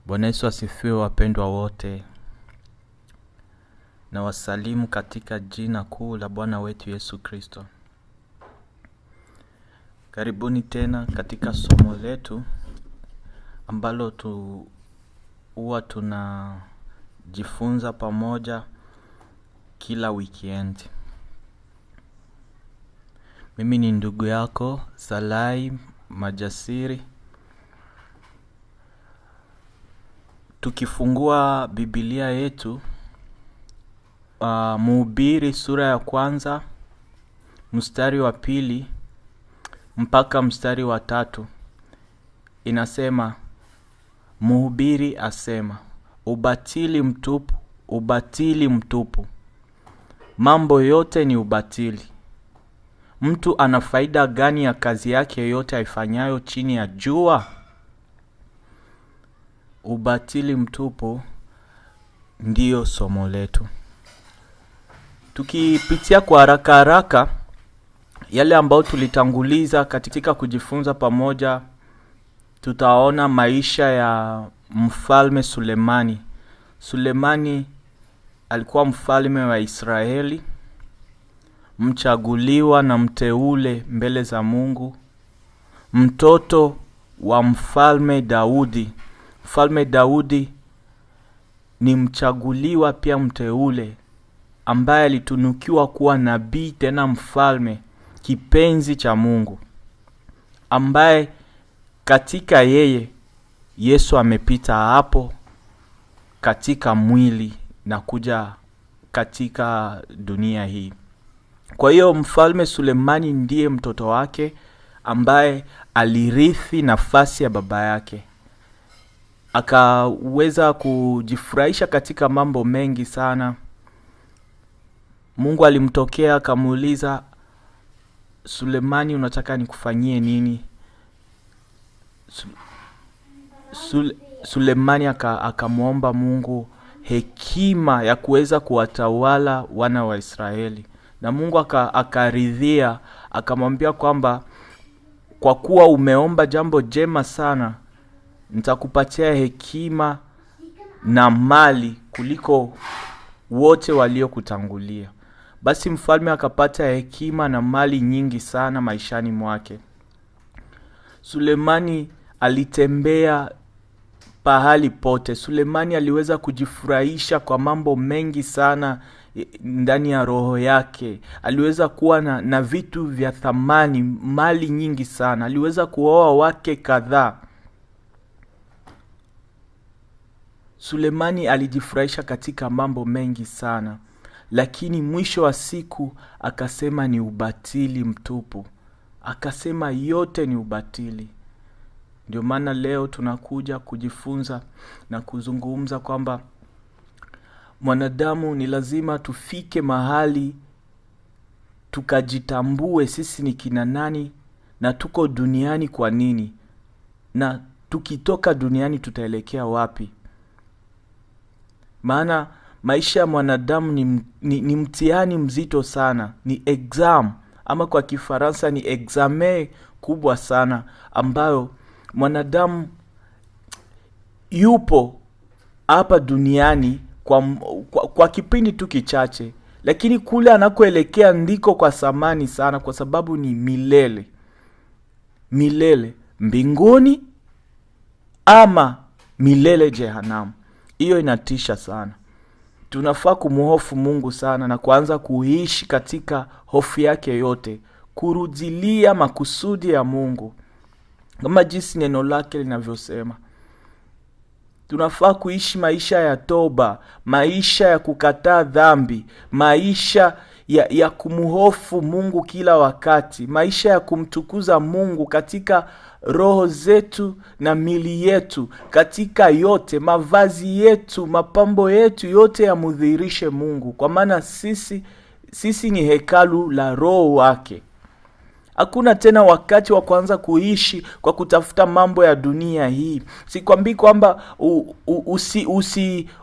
Bwana Yesu asifiwe, wapendwa wote. Na wasalimu katika jina kuu la Bwana wetu Yesu Kristo. Karibuni tena katika somo letu ambalo huwa tunajifunza pamoja kila weekend. Mimi ni ndugu yako Salai Majasiri. Tukifungua Biblia yetu, Mhubiri sura ya 1 mstari wa 2 mpaka mstari wa 3 inasema, Mhubiri asema, ubatili mtupu, ubatili mtupu. Mambo yote ni ubatili. Mtu ana faida gani ya kazi yake yote aifanyayo chini ya jua? Ubatili mtupu ndiyo somo letu. Tukipitia kwa haraka yale ambao tulitanguliza katika kujifunza pamoja, tutaona maisha ya mfalme Sulemani. Sulemani alikuwa mfalme wa Israeli, mchaguliwa na mteule mbele za Mungu, mtoto wa mfalme Daudi. Mfalme Daudi ni mchaguliwa pia mteule, ambaye alitunukiwa kuwa nabii tena mfalme, kipenzi cha Mungu, ambaye katika yeye Yesu amepita hapo katika mwili na kuja katika dunia hii. Kwa hiyo mfalme Sulemani ndiye mtoto wake ambaye alirithi nafasi ya baba yake. Akaweza kujifurahisha katika mambo mengi sana. Mungu alimtokea akamuuliza, Sulemani, unataka nikufanyie nini? Sulemani akamuomba Mungu hekima ya kuweza kuwatawala wana wa Israeli. Na Mungu akaridhia, akamwambia kwamba kwa kuwa umeomba jambo jema sana, nitakupatia hekima na mali kuliko wote waliokutangulia. Basi mfalme akapata hekima na mali nyingi sana maishani mwake. Sulemani alitembea pahali pote. Sulemani aliweza kujifurahisha kwa mambo mengi sana ndani ya roho yake. Aliweza kuwa na vitu vya thamani, mali nyingi sana. Aliweza kuoa wake kadhaa. Sulemani alijifurahisha katika mambo mengi sana, lakini mwisho wa siku akasema ni ubatili mtupu. Akasema yote ni ubatili. Ndio maana leo tunakuja kujifunza na kuzungumza kwamba mwanadamu ni lazima tufike mahali tukajitambue sisi ni kina nani na tuko duniani kwa nini, na tukitoka duniani tutaelekea wapi. Maana maisha ya mwanadamu ni mtihani mzito sana, ni exam, ama kwa Kifaransa ni examen kubwa sana, ambayo mwanadamu yupo hapa duniani kwa kipindi tu kichache, lakini kule anakoelekea ndiko kwa thamani sana, kwa sababu ni milele mbinguni ama milele jehanamu. Hiyo inatisha sana. Tunafaa kumhofu Mungu sana na kuanza kuishi katika hofu yake yote, kurudilia makusudi ya Mungu kama jinsi neno lake linavyosema. Tunafaa kuishi maisha ya toba, maisha ya kukataa dhambi, maisha ya kumhofu Mungu kila wakati, maisha ya kumtukuza Mungu katika roho zetu na mili yetu, katika yote, mavazi yetu, mapambo yetu yote yamudhihirishe Mungu, kwa maana sisi ni hekalu la roho wake. Hakuna tena wakati wa kuanza kuishi kwa kutafuta mambo ya dunia hii. Sikwambii kwamba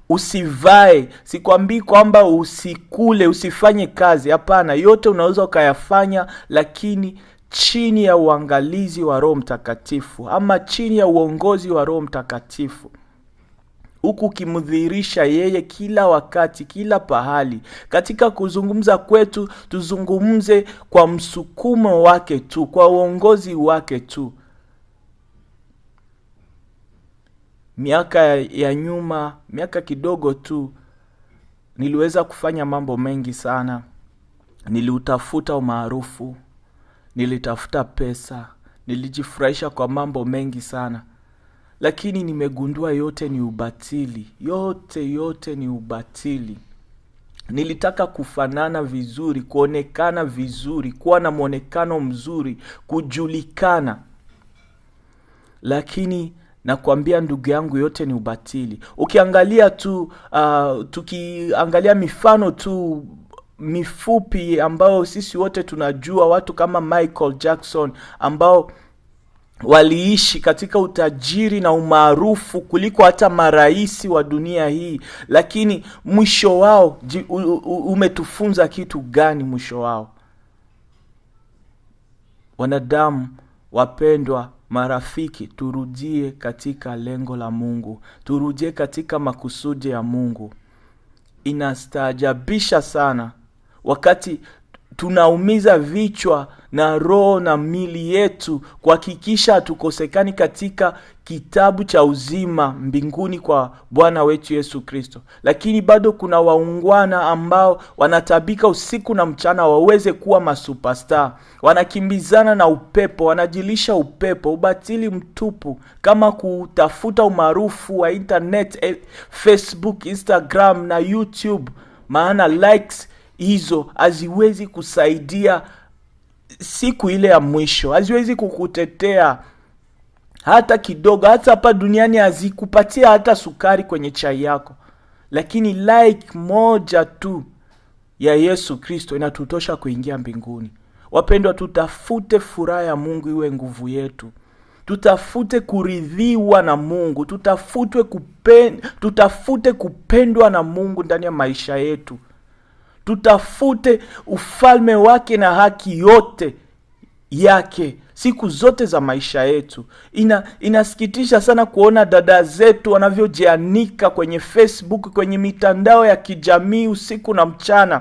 usivae, sikwambii kwamba usikule, usifanye kazi. Hapana, yote unaweza ukayafanya, lakini chini ya uangalizi wa Roho Mtakatifu, ama chini ya uongozi wa Roho Mtakatifu. huku ukimdhihirisha yeye kila wakati, kila pahali. Katika kuzungumza kwetu, tuzungumze kwa msukumo wake tu, kwa uongozi wake tu. Miaka ya nyuma, miaka kidogo tu, niliweza kufanya mambo mengi sana. Niliutafuta umaarufu, nilitafuta pesa, nilijifurahisha kwa mambo mengi sana. Lakini nimegundua yote ni ubatili. Yote ni ubatili. Nilitaka kufanana vizuri, kuonekana vizuri, kuwa na mwonekano mzuri, kujulikana. Lakini nakwambia ndugu yangu, yote ni ubatili. Ukiangalia tu, tukiangalia mifano tu mifupi ambao sisi wote tunajua, watu kama Michael Jackson ambao waliishi katika utajiri na umaarufu kuliko hata marais wa dunia hii. Lakini mwisho wao, umetufunza kitu gani mwisho wao? Wanadamu wapendwa, marafiki, turudie katika lengo la Mungu. Turudie katika makusudi ya Mungu. Inastaajabisha sana wakati tunaumiza vichwa na roho na mili yetu kuhakikisha hatukosekani katika kitabu cha uzima mbinguni kwa Bwana wetu Yesu Kristo. Lakini bado kuna waungwana ambao wanatabika usiku na mchana waweze kuwa masuperstar. Wanakimbizana na upepo, wanajilisha upepo, ubatili mtupu, kama kutafuta umaarufu wa internet, Facebook, Instagram na YouTube. Maana likes hizo haziwezi kusaidia siku ile ya mwisho, haziwezi kukutetea hata kidogo. Hata hapa duniani hazikupatia hata sukari kwenye chai yako. Lakini like moja tu ya Yesu Kristo inatutosha kuingia mbinguni. Wapendwa, tutafute furaha ya Mungu iwe nguvu yetu. Tutafute kuridhiwa na Mungu, tutafute kupendwa na Mungu ndani ya maisha yetu. Tutafute ufalme wake na haki yote yake siku zote za maisha yetu. Inasikitisha sana kuona dada zetu wanavyojianika kwenye Facebook, kwenye mitandao ya kijamii usiku na mchana,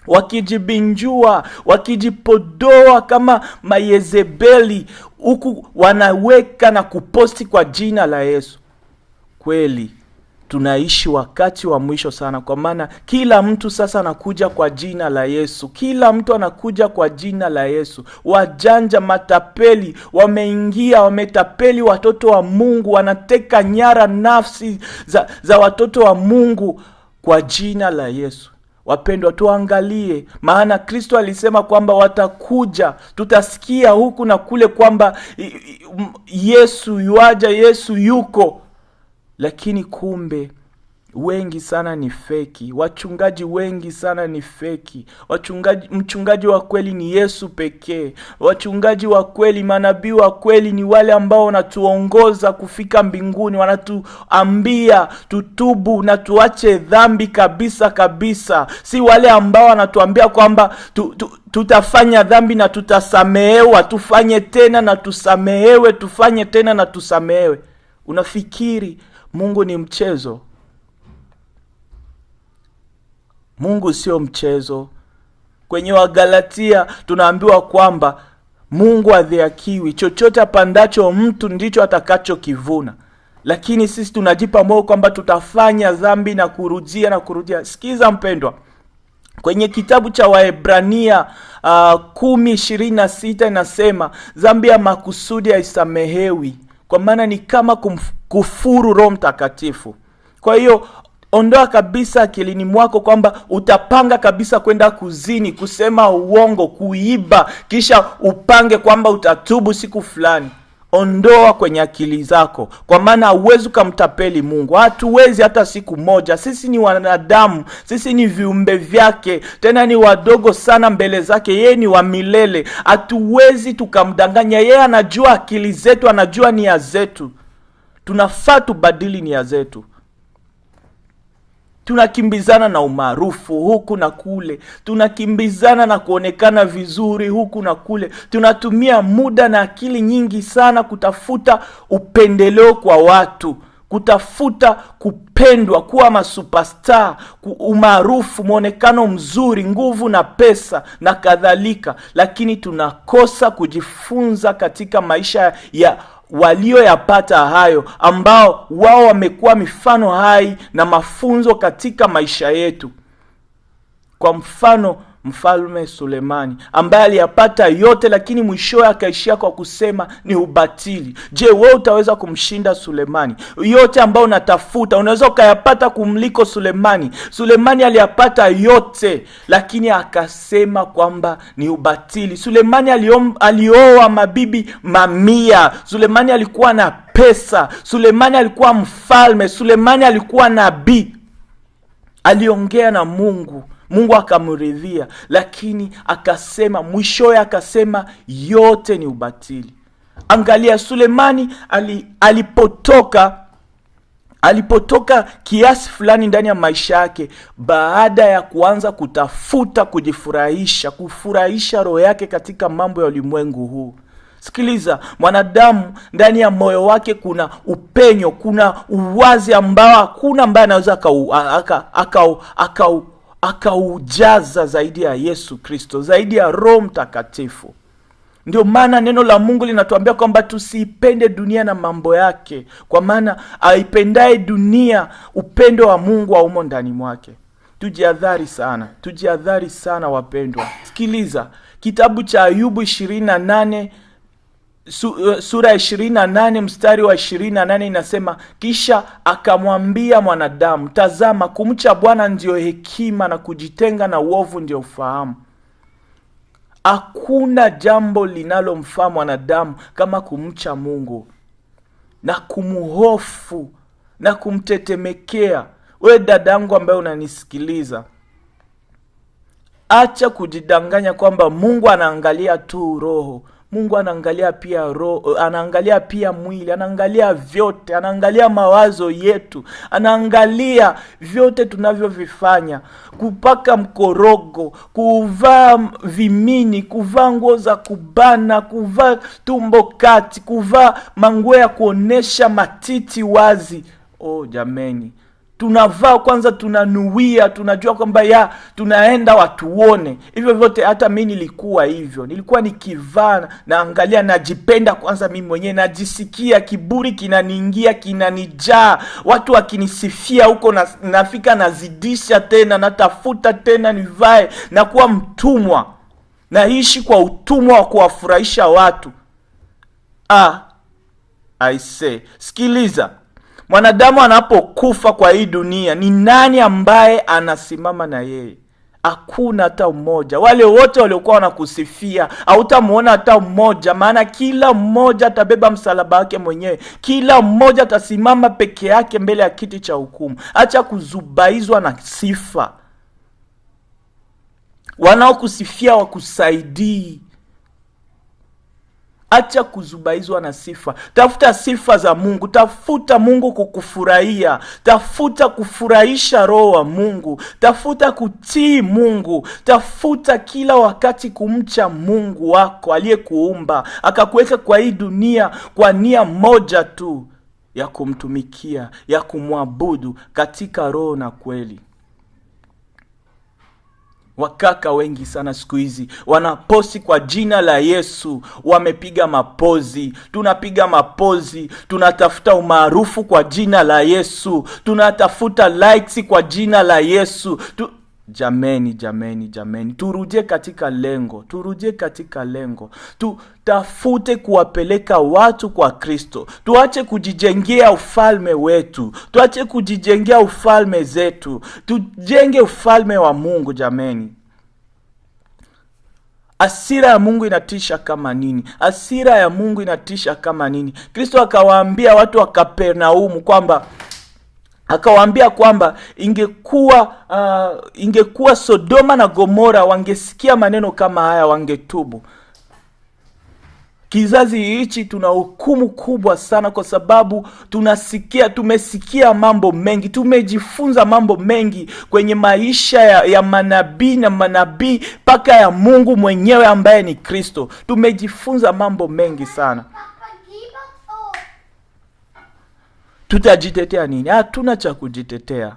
wakijibinjua, wakijipodoa kama Mayezebeli, huku wanaweka na kuposti kwa jina la Yesu. Kweli tunaishi wakati wa mwisho sana, kwa maana kila mtu sasa anakuja kwa jina la Yesu. Kila mtu anakuja kwa jina la Yesu. Wajanja, matapeli wameingia, wametapeli watoto wa Mungu, wanateka nyara nafsi za watoto wa Mungu kwa jina la Yesu. Wapendwa, tuangalie, maana Kristo alisema kwamba watakuja, tutasikia huku na kule kwamba Yesu yuaja, Yesu yuko. Lakini kumbe wengi sana ni feki. Wachungaji wengi sana ni feki. Mchungaji wa kweli ni Yesu pekee. Wachungaji wa kweli, manabii wa kweli ni wale ambao wanatuongoza kufika mbinguni. Wanatuambia tutubu na tuache dhambi kabisa kabisa. Si wale ambao wanatuambia kwamba tutafanya dhambi na tutasamehewa, tufanye tena na tusamehewe, tufanye tena na tusamehewe. Unafikiri Mungu ni mchezo? Mungu sio mchezo. Kwenye Wagalatia tunaambiwa kwamba Mungu hadhihakiwi. Chochote apandacho mtu ndicho atakachokivuna. Lakini sisi tunajipa moyo kwamba tutafanya dhambi na kurudia. Sikiza mpendwa, kwenye kitabu cha Waebrania 10:26 inasema dhambi ya makusudi haisamehewi, kwa maana ni kama kufuru Roho Mtakatifu. Kwa hiyo ondoa kabisa akilini mwako kwamba utapanga kabisa kwenda kuzini, kusema uongo, kuiba, kisha upange kwamba utatubu siku fulani. Ondoa kwenye akili zako, kwa maana hauwezi kumtapeli Mungu. Hatuwezi hata siku moja. Sisi ni wanadamu, sisi ni viumbe vyake, tena ni wadogo sana mbele zake. Yeye ni wa milele. Hatuwezi tukamdanganya. Yeye anajua akili zetu, anajua nia zetu. Tunafaa tubadili nia zetu. Tunakimbizana na umaarufu huku na kule. Tunakimbizana na kuonekana vizuri huku na kule. Tunatumia muda na akili nyingi sana kutafuta upendeleo kwa watu, kutafuta kupendwa, kuwa masuperstar, umaarufu, mwonekano mzuri, nguvu na pesa na kadhalika, lakini tunakosa kujifunza katika maisha ya walioyapata hayo, ambao wao wamekuwa mifano hai na mafunzo katika maisha yetu. Kwa mfano, Mfalme Sulemani ambaye aliyapata yote, lakini mwishowe akaishia kwa kusema ni ubatili. Je, wewe utaweza kumshinda Sulemani? Yote ambayo unatafuta unaweza ukayapata kumliko Sulemani. Sulemani aliyapata yote, lakini akasema kwamba ni ubatili. Sulemani alioa mabibi mamia. Sulemani alikuwa na pesa. Sulemani alikuwa mfalme. Sulemani alikuwa nabii. Aliongea na Mungu, Mungu akamridhia, lakini akasema, mwishowe akasema yote ni ubatili. Angalia Sulemani alipotoka kiasi fulani ndani ya maisha yake, baada ya kuanza kutafuta kufurahisha roho yake katika mambo ya ulimwengu huu. Sikiliza, mwanadamu ndani ya moyo wake kuna upenyo, kuna uwazi ambao hakuna ambaye anaweza akaujaza zaidi ya Yesu Kristo, zaidi ya Roho Mtakatifu. Ndio maana neno la Mungu linatuambia kwamba tusiipende dunia na mambo yake, kwa maana aipendaye dunia, upendo wa Mungu haumo ndani mwake. Tujiadhari sana wapendwa. Sikiliza, kitabu cha Ayubu 28, sura 28 mstari wa 28 inasema, kisha akamwambia mwanadamu, tazama, kumcha Bwana ndio hekima, na kujitenga na uovu ndio ufahamu. Hakuna jambo linalomfaa mwanadamu kama kumcha Mungu na kumhofu na kumtetemekea. Wewe dadangu ambaye unanisikiliza, acha kujidanganya kwamba Mungu anaangalia tu roho. Mungu anaangalia pia roho, anaangalia pia mwili, anaangalia vyote, anaangalia mawazo yetu, anaangalia vyote tunavyovifanya, kupaka mkorogo, kuvaa vimini, kuvaa nguo za kubana, kuvaa tumbo kati, kuvaa manguo ya kuonesha matiti wazi. Oh jameni, tunavaa kwanza, tunanuia, tunajua kwamba tunaenda watuone. Hivyo vyote hata mimi nilikuwa hivyo. Nilikuwa nikivaa naangalia, najipenda kwanza mimi mwenyewe, najisikia kiburi kinaniingia, kinanijaa. Watu wakinisifia huko nafika nazidisha tena, natafuta tena nivae, na kuwa mtumwa. Naishi kwa utumwa wa kuwafurahisha watu. I say, sikiliza. Mwanadamu anapokufa kwa hii dunia, ni nani ambaye anasimama na yeye? Hakuna hata mmoja. Wale wote waliokuwa wanakusifia, hautamuona hata mmoja, maana kila mmoja atabeba msalaba wake mwenyewe. Kila mmoja atasimama peke yake mbele ya kiti cha hukumu. Acha kuzubaizwa na sifa. Wanaokusifia wakusaidii. Acha kuzubaizwa na sifa. Tafuta sifa za Mungu. Tafuta Mungu kukufurahia. Tafuta kufurahisha roho wa Mungu. Tafuta kutii Mungu. Tafuta kila wakati kumcha Mungu wako aliyekuumba, akakuweka kwa hii dunia kwa nia moja tu, ya kumtumikia, ya kumwabudu katika roho na kweli. Wakaka wengi sana siku hizi wanaposti kwa jina la Yesu, wamepiga mapozi. Tunapiga mapozi, tunatafuta umaarufu kwa jina la Yesu, tunatafuta likes kwa jina la Yesu. Jameni, turudie katika lengo. Tutafute kuwapeleka watu kwa Kristo. Tuache kujijengea ufalme wetu. Tuache kujijengea ufalme zetu. Tujenge ufalme wa Mungu jameni. Hasira ya Mungu inatisha kama nini. Kristo akawaambia watu wa Kapernaumu kwamba ingekuwa Sodoma na Gomora wangesikia maneno kama haya, wangetubu. Kizazi hichi tuna hukumu kubwa sana, kwa sababu tumesikia mambo mengi, tumejifunza mambo mengi kwenye maisha ya manabii mpaka ya Mungu mwenyewe ambaye ni Kristo. Tumejifunza mambo mengi sana. tutajitetea nini? Hatuna cha kujitetea.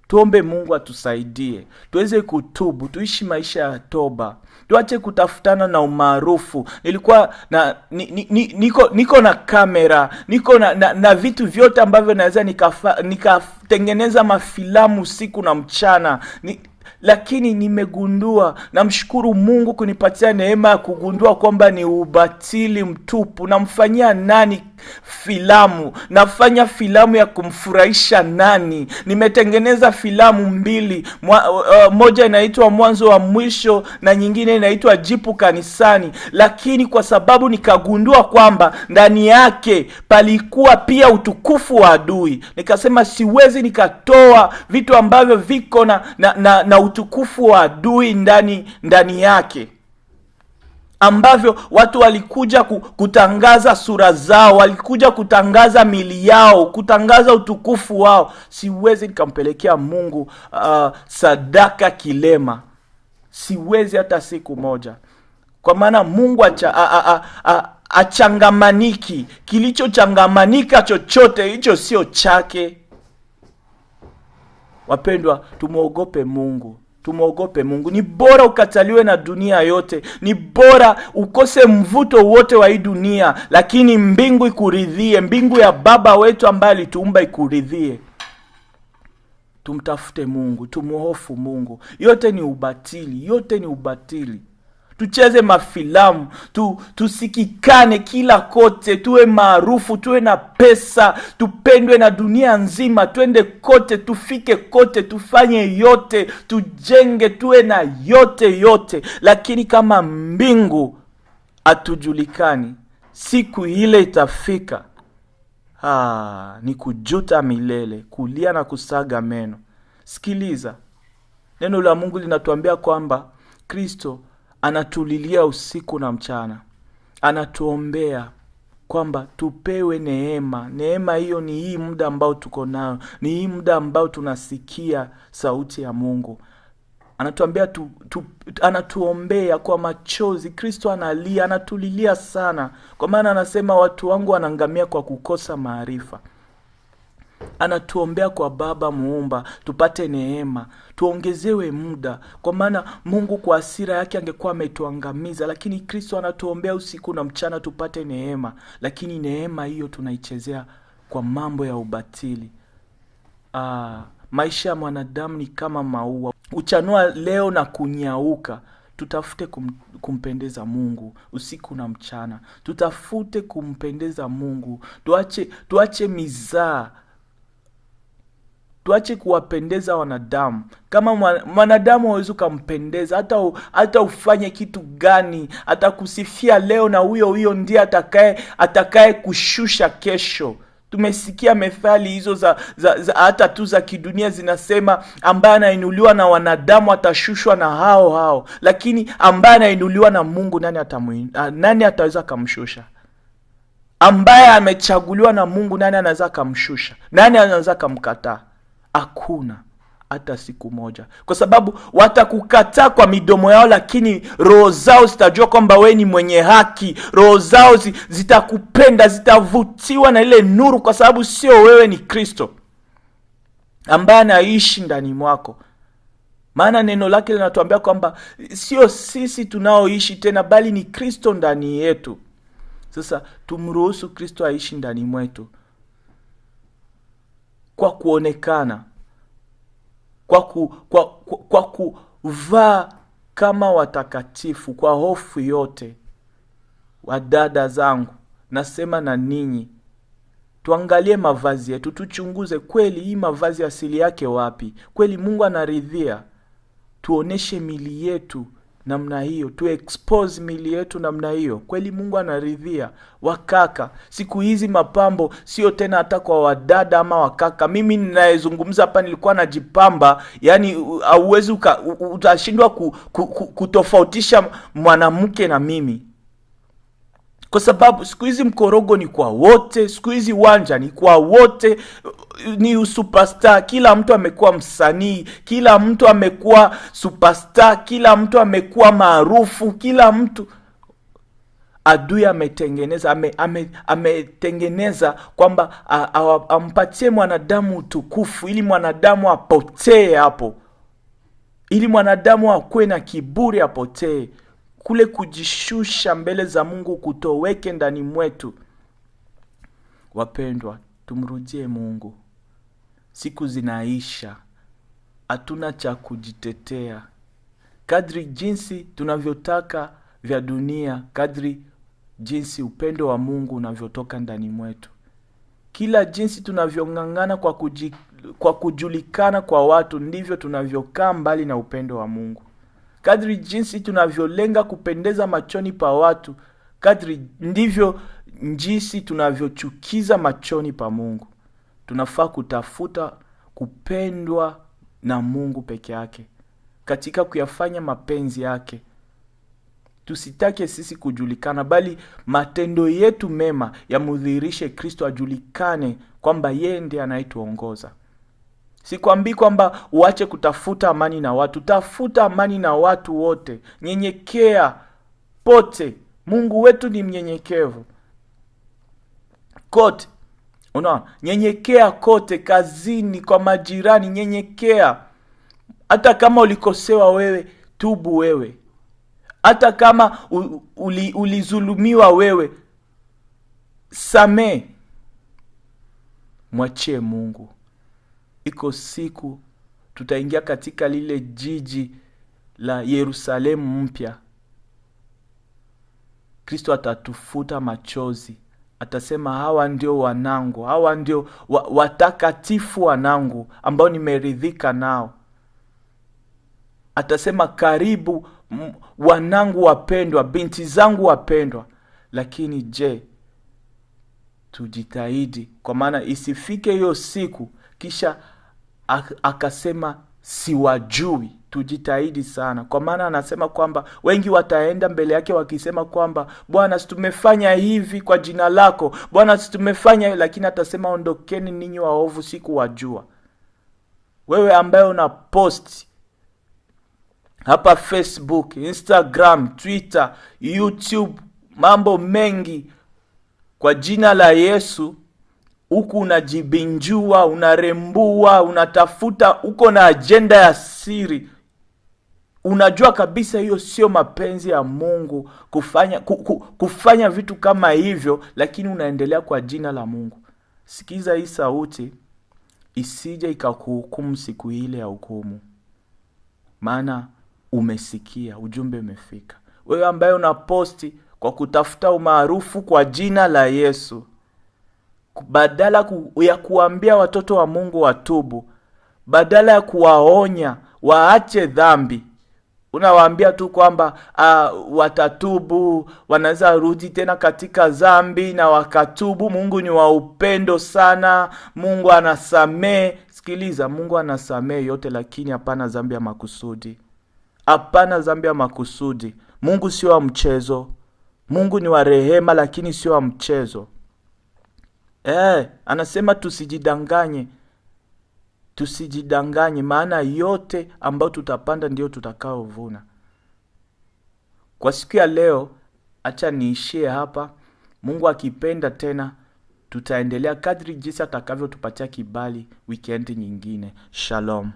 Tuombe Mungu atusaidie, tuweze kutubu, tuishi maisha ya toba, tuache kutafutana na umaarufu. Nilikuwa niko na kamera, niko na vitu vyote ambavyo naweza nikatengeneza mafilamu usiku na mchana. Lakini nimegundua, namshukuru Mungu kunipatia neema ya kugundua kwamba ni ubatili mtupu. Namfanyia nani filamu? Nafanya filamu ya kumfurahisha nani? Nimetengeneza filamu mbili, moja inaitwa Mwanzo wa Mwisho na nyingine inaitwa Jipu Kanisani, lakini kwa sababu nikagundua kwamba ndani yake palikuwa pia utukufu wa adui, nikasema siwezi nikatoa vitu ambavyo viko na utukufu wa adui ndani yake, ambavyo watu walikuja kutangaza sura zao, walikuja kutangaza mili yao, kutangaza utukufu wao. Siwezi nikampelekea Mungu sadaka kilema, siwezi hata siku moja, kwa maana Mungu achangamaniki. Kilichochangamanika chochote hicho sio chake. Wapendwa, tumuogope Mungu. Tumuogope Mungu. Ni bora ukataliwe na dunia yote, ni bora ukose mvuto wote wa hii dunia, lakini mbingu ikuridhie, mbingu ya Baba wetu ambaye alituumba ikuridhie. Tumtafute Mungu, tumuhofu Mungu. Yote ni ubatili, yote ni ubatili. Tucheze mafilamu, tusikikane kila kote, tuwe maarufu, tuwe na pesa, tupendwe na dunia nzima, twende kote, tufike kote, tufanye yote, tujenge, tuwe na yote. Lakini kama mbingu hatujulikani, siku ile itafika, ni kujuta milele, kulia na kusaga meno. Sikiliza, neno la Mungu linatuambia kwamba Kristo anatulilia usiku na mchana, anatuombea kwamba tupewe neema. Neema hiyo ni hii muda ambao tuko nao, ni hii muda ambao tunasikia sauti ya Mungu. Anatuambia anatuombea kwa machozi. Kristo analia, anatulilia sana, kwa maana anasema watu wangu wanaangamia kwa kukosa maarifa. Anatuombea kwa Baba Muumba tupate neema, tuongezewe muda, kwa maana Mungu kwa hasira yake angekuwa ametuangamiza, lakini Kristo anatuombea usiku na mchana tupate neema. Lakini neema hiyo tunaichezea kwa mambo ya ubatili. Maisha ya mwanadamu ni kama maua, uchanua leo na kunyauka. Tutafute kumpendeza Mungu usiku na mchana, tutafute kumpendeza Mungu. Tuache mizaa, tuache kuwapendeza wanadamu. Kama mwanadamu hawezi kumpendeza, hata ufanye kitu gani, atakusifia leo na huyo ndiye atakaye kushusha kesho. Tumesikia methali hizo za hata tu za kidunia zinasema, ambaye anainuliwa na wanadamu atashushwa na hao, lakini ambaye anainuliwa na Mungu, nani ataweza kumshusha? Ambaye amechaguliwa na Mungu, nani anaweza kumshusha? Nani anaweza kumkataa? Hakuna hata siku moja, kwa sababu watakukataa kwa midomo yao, lakini roho zao zitajua kwamba we ni mwenye haki. Roho zao zitakupenda, zitavutiwa na ile nuru, kwa sababu sio wewe, ni Kristo ambaye anaishi ndani mwako. Maana neno lake linatuambia kwamba sio sisi tunaoishi tena, bali ni Kristo ndani yetu. Sasa tumruhusu Kristo aishi ndani mwetu kwa kuonekana, kwa kuvaa kama watakatifu, kwa hofu yote. Wadada zangu, nasema na ninyi, tuangalie mavazi yetu, tuchunguze kweli hii mavazi asili yake wapi? Kweli Mungu anaridhia tuoneshe mili yetu namna hiyo, tu expose mili yetu namna hiyo? Kweli Mungu anaridhia? Wakaka, siku hizi mapambo sio tena hata kwa wadada ama wakaka. Mimi ninayezungumza hapa nilikuwa najipamba, yani hauwezi utashindwa kutofautisha mwanamke na mimi, kwa sababu siku hizi mkorogo ni kwa wote, siku hizi wanja ni kwa wote, ni superstar. Kila mtu amekuwa msanii, kila mtu amekuwa superstar, kila mtu amekuwa maarufu, kila mtu. adui ametengeneza kwamba ampatie mwanadamu utukufu, ili mwanadamu apotee hapo, ili mwanadamu akuwe na kiburi, apotee. Kule kujishusha mbele za Mungu kutoweke ndani mwetu. Wapendwa, tumrudie Mungu. Siku zinaisha, hatuna cha kujitetea. Kadri jinsi tunavyotaka vya dunia, kadri jinsi upendo wa Mungu unavyotoka ndani mwetu. Kila jinsi tunavyong'ang'ana kwa kujulikana kwa watu, ndivyo tunavyokaa mbali na upendo wa Mungu. Kadri jinsi tunavyolenga kupendeza machoni pa watu, ndivyo jinsi tunavyochukiza machoni pa Mungu. Tunafaa kutafuta kupendwa na Mungu peke yake katika kuyafanya mapenzi yake. Tusitake sisi kujulikana, bali matendo yetu mema yamudhihirishe Kristo, ajulikane kwamba yeye ndiye anayetuongoza. Sikwambii kwamba uache kutafuta amani na watu. Tafuta amani na watu wote. Nyenyekea pote. Mungu wetu ni mnyenyekevu. Kote. Unaona? Nyenyekea kote, kazini, kwa majirani, nyenyekea. Hata kama ulikosewa wewe, tubu wewe. Hata kama ulizulumiwa wewe, samee. Mwachie Mungu. Iko siku tutaingia katika lile jiji la Yerusalemu mpya. Kristo atatufuta machozi. Atasema, hawa ndio wanangu, hawa ndio watakatifu wanangu ambao nimeridhika nao. Atasema, karibu wanangu wapendwa, binti zangu wapendwa. Lakini je, tujitahidi, kwa maana isifike hiyo siku kisha akasema siwajui. Tujitahidi sana, kwa maana anasema kwamba wengi wataenda mbele yake wakisema kwamba, Bwana, tumefanya hivi kwa jina lako, Bwana, tumefanya. Lakini atasema, ondokeni ninyi waovu, sikuwajua. Wewe ambaye una post hapa Facebook, Instagram, Twitter, YouTube, mambo mengi kwa jina la Yesu, huku unajibinjua, unarembua, unatafuta, uko na agenda ya siri. Unajua kabisa hiyo sio mapenzi ya Mungu kufanya vitu kama hivyo, lakini unaendelea kwa jina la Mungu. Sikiza hii sauti, isije ikakuhukumu siku ile ya hukumu. Maana umesikia, ujumbe umefika. Wewe ambaye unaposti kwa kutafuta umaarufu kwa jina la Yesu, badala ya kuambia watoto wa Mungu watubu, badala ya kuwaonya waache dhambi, unawaambia tu kwamba watatubu, wanaweza rudi tena katika dhambi na wakatubu. Mungu ni wa upendo sana, Mungu anasamehe. Sikiliza, Mungu anasamehe yote, lakini hapana dhambi ya makusudi. Hapana dhambi ya makusudi. Mungu sio wa mchezo. Mungu ni wa rehema, lakini sio wa mchezo. Anasema tusijidanganye. Tusijidanganye, maana yote ambayo tutapanda ndio tutakaovuna. Kwa siku ya leo, acha niishie hapa. Mungu akipenda tena tutaendelea kadri jinsi atakavyotupatia kibali wikendi nyingine. Shalom.